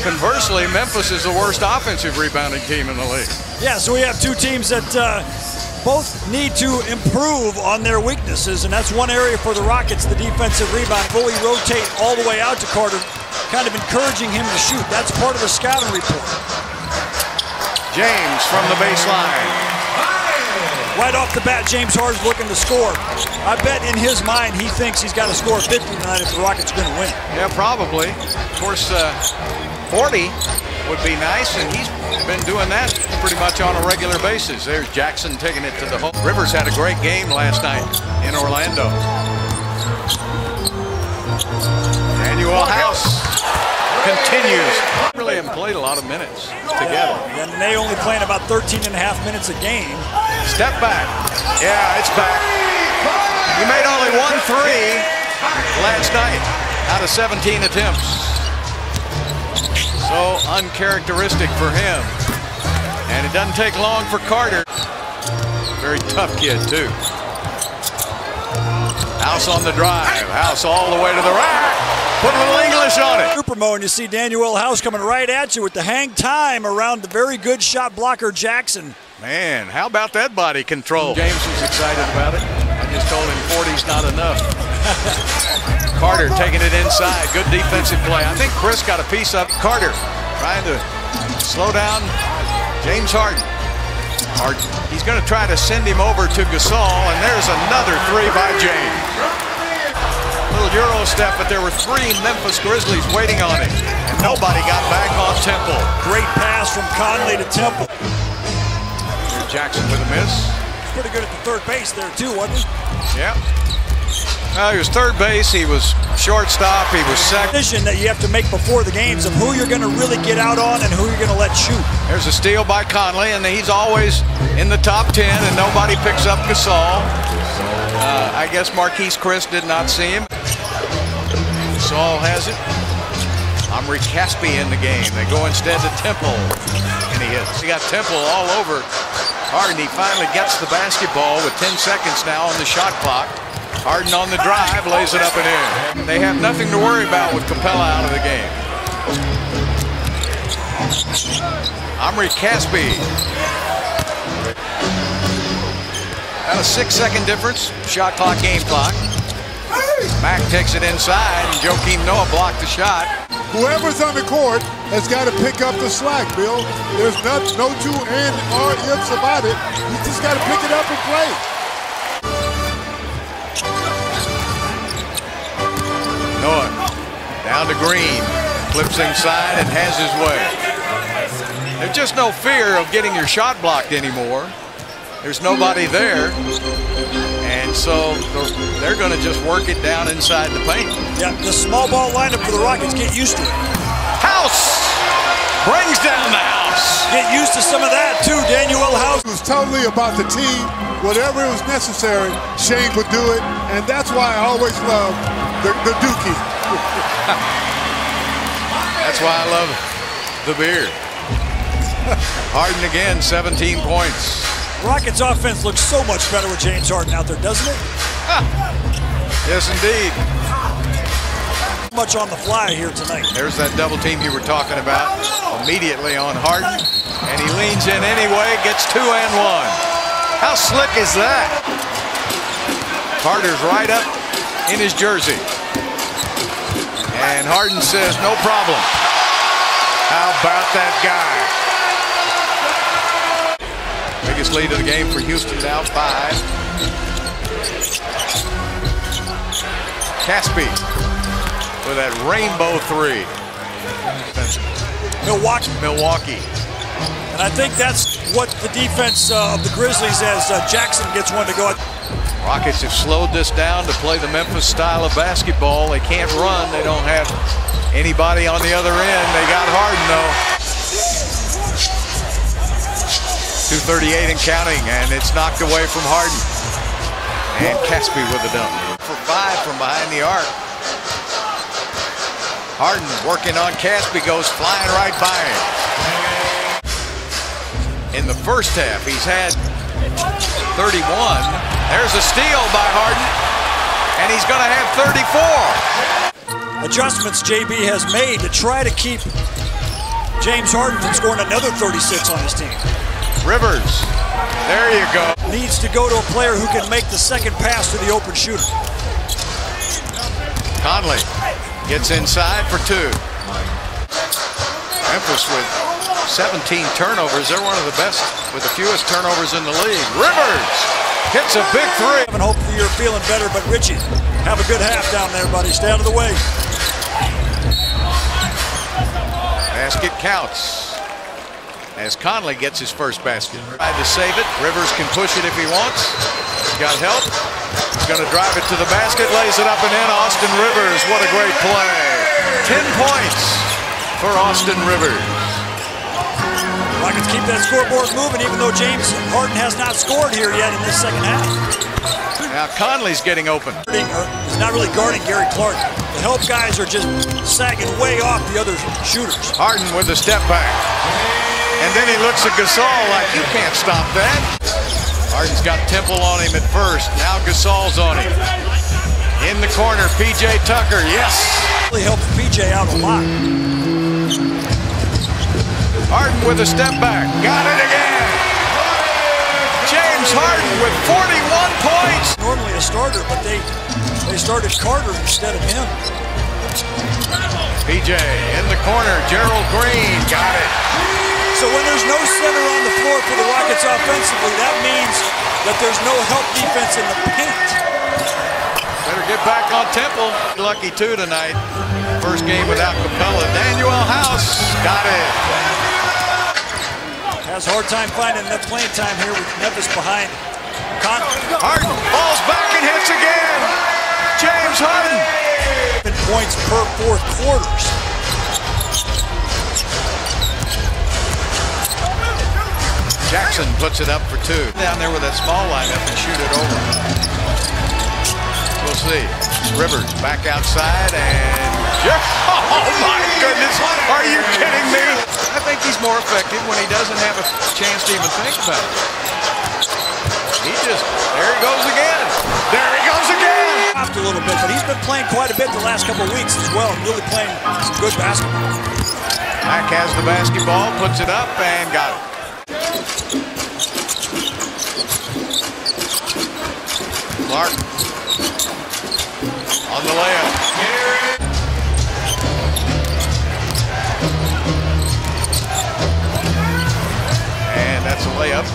Conversely, Memphis is the worst offensive rebounding team in the league. Yeah, so we have two teams that both need to improve on their weaknesses, and that's one area for the Rockets, the defensive rebound. Fully rotate all the way out to Carter, kind of encouraging him to shoot. That's part of the scouting report. James from the baseline. Right off the bat, James Harden's looking to score. I bet in his mind he thinks he's got to score 50 tonight if the Rockets are going to win. Yeah, probably. Of course, 40 would be nice, and he's been doing that pretty much on a regular basis. There's Jackson taking it to the hole. Rivers had a great game last night in Orlando. Daniel House continues. Really haven't played a lot of minutes together. And they only playing about 13.5 minutes a game. Step back. Yeah, it's back. He made only 1 3 last night out of 17 attempts. So uncharacteristic for him. And it doesn't take long for Carter. Very tough kid, too. House on the drive. House all the way to the rack. Put a little English on it. Supermo, and you see Daniel House coming right at you with the hang time around the very good shot blocker Jackson. Man, how about that body control? James was excited about it. I just told him 40's not enough. Carter taking it inside. Good defensive play. I think Chris got a piece up. Carter trying to slow down James Harden. He's going to try to send him over to Gasol, and there's another 3 by James. Little Euro step, but there were 3 Memphis Grizzlies waiting on it, and nobody got back on Temple. Great pass from Conley to Temple. Here's Jackson with a miss. Pretty good at the third base there too, wasn't he? Yeah. Well, he was third base, he was shortstop, he was second. Decision that you have to make before the games of who you're going to really get out on and who you're going to let shoot. There's a steal by Conley, and he's always in the top 10, and nobody picks up Gasol. I guess Marquise Chris did not see him. Gasol has it. Omri Caspi in the game. They go instead to Temple, and he hits. He got Temple all over Harden. He finally gets the basketball with 10 seconds now on the shot clock. Harden on the drive, lays it up and in. They have nothing to worry about with Capella out of the game. Omri Caspi. About a 6-second difference. Shot clock, game clock. Mack takes it inside, and Joakim Noah blocked the shot. Whoever's on the court has got to pick up the slack, Bill. There's no two and or ifs about it. You just got to pick it up and play. Noah down to Green, flips inside and has his way. There's just no fear of getting your shot blocked anymore. There's nobody there, and so they're going to just work it down inside the paint. Yeah, the small ball lineup for the Rockets, get used to it. House brings down the house. Get used to some of that too, Daniel House. It was totally about the team. Whatever was necessary, Shane would do it, and that's why I always love the Dookie. That's why I love the beard. Harden again, 17 points. Rockets offense looks so much better with James Harden out there, doesn't it? Yes, indeed. Much on the fly here tonight. There's that double team you were talking about. Immediately on Harden, and he leans in anyway, gets 2 and 1. How slick is that? Carter's right up in his jersey. And Harden says, no problem. How about that guy? Biggest lead of the game for Houston, now 5. Caspi with that rainbow 3. Milwaukee. And I think that's what the defense of the Grizzlies, as Jackson gets one to go. Rockets have slowed this down to play the Memphis style of basketball. They can't run. They don't have anybody on the other end. They got Harden, though. 2:38 and counting, and it's knocked away from Harden. And Caspi with the dunk. For 5 from behind the arc. Harden working on Caspi, goes flying right by him. In the first half, he's had 31. There's a steal by Harden, and he's going to have 34. Adjustments JB has made to try to keep James Harden from scoring another 36 on his team. Rivers, there you go. Needs to go to a player who can make the second pass to the open shooter. Conley gets inside for two. Memphis with 17 turnovers. They're one of the best with the fewest turnovers in the league. Rivers hits a big three. And hopefully you're feeling better, but Richie, have a good half down there, buddy. Stay out of the way. Basket counts as Conley gets his first basket. Tried to save it. Rivers can push it if he wants. He's got help. He's going to drive it to the basket, lays it up and in. Austin Rivers, what a great play. 10 points for Austin Rivers. Rockets keep that scoreboard moving, even though James Harden has not scored here yet in this second half. Now Conley's getting open. He's not really guarding Gary Clark. The help guys are just sagging way off the other shooters. Harden with the step back. And then he looks at Gasol like, you can't stop that. Harden's got Temple on him at first. Now Gasol's on him. In the corner, P.J. Tucker, yes. Really helps P.J. out a lot. Harden with a step back. Got it again. James Harden with 41 points. Normally a starter, but they started Carter instead of him. P.J. in the corner. Gerald Green got it. So when there's no center on the floor for the Rockets offensively, that means that there's no help defense in the paint. Better get back on Temple. Lucky too tonight. First game without Capella. Daniel House got it. Has a hard time finding enough playing time here with Memphis behind. Harden falls back and hits again. James Harden. 7 points per fourth quarters. Jackson puts it up for two. Down there with that small lineup and shoot it over. We'll see. Rivers back outside and oh my goodness, are you kidding me? I think he's more effective when he doesn't have a chance to even think about it. There he goes again. There he goes again. Dropped a little bit, but he's been playing quite a bit the last couple of weeks as well, and really playing some good basketball. Mack has the basketball, puts it up and got it. Clark on the layup. And that's a layup.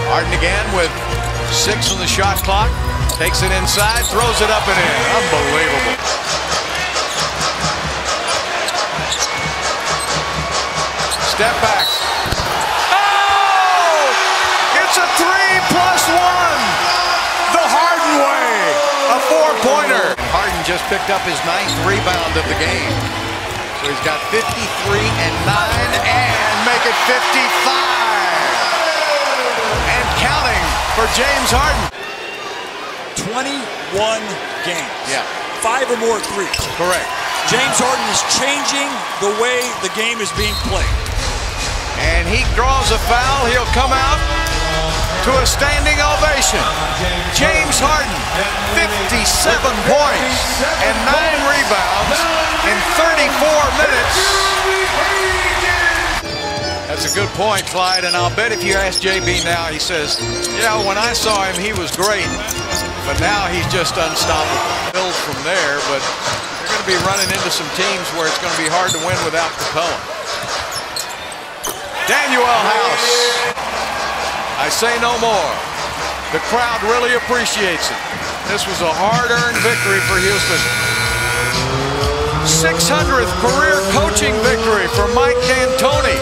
Harden again with 6 on the shot clock. Takes it inside, throws it up and in. Unbelievable. Step back. It's a 3+1. The Harden way. A 4-pointer. Harden just picked up his 9th rebound of the game. So he's got 53 and 9 and make it 55. And counting for James Harden. 21 games. Yeah. 5 or more threes. Correct. James Harden is changing the way the game is being played. And he draws a foul. He'll come out to a standing ovation. James Harden, 57 points and 9 rebounds in 34 minutes. That's a good point, Clyde, and I'll bet if you ask JB now, he says, yeah, when I saw him, he was great, but now he's just unstoppable. Build from there, but they're going to be running into some teams where it's going to be hard to win without Capella. Daniel House. I say no more. The crowd really appreciates it. This was a hard-earned victory for Houston. 600th career coaching victory for Mike D'Antoni.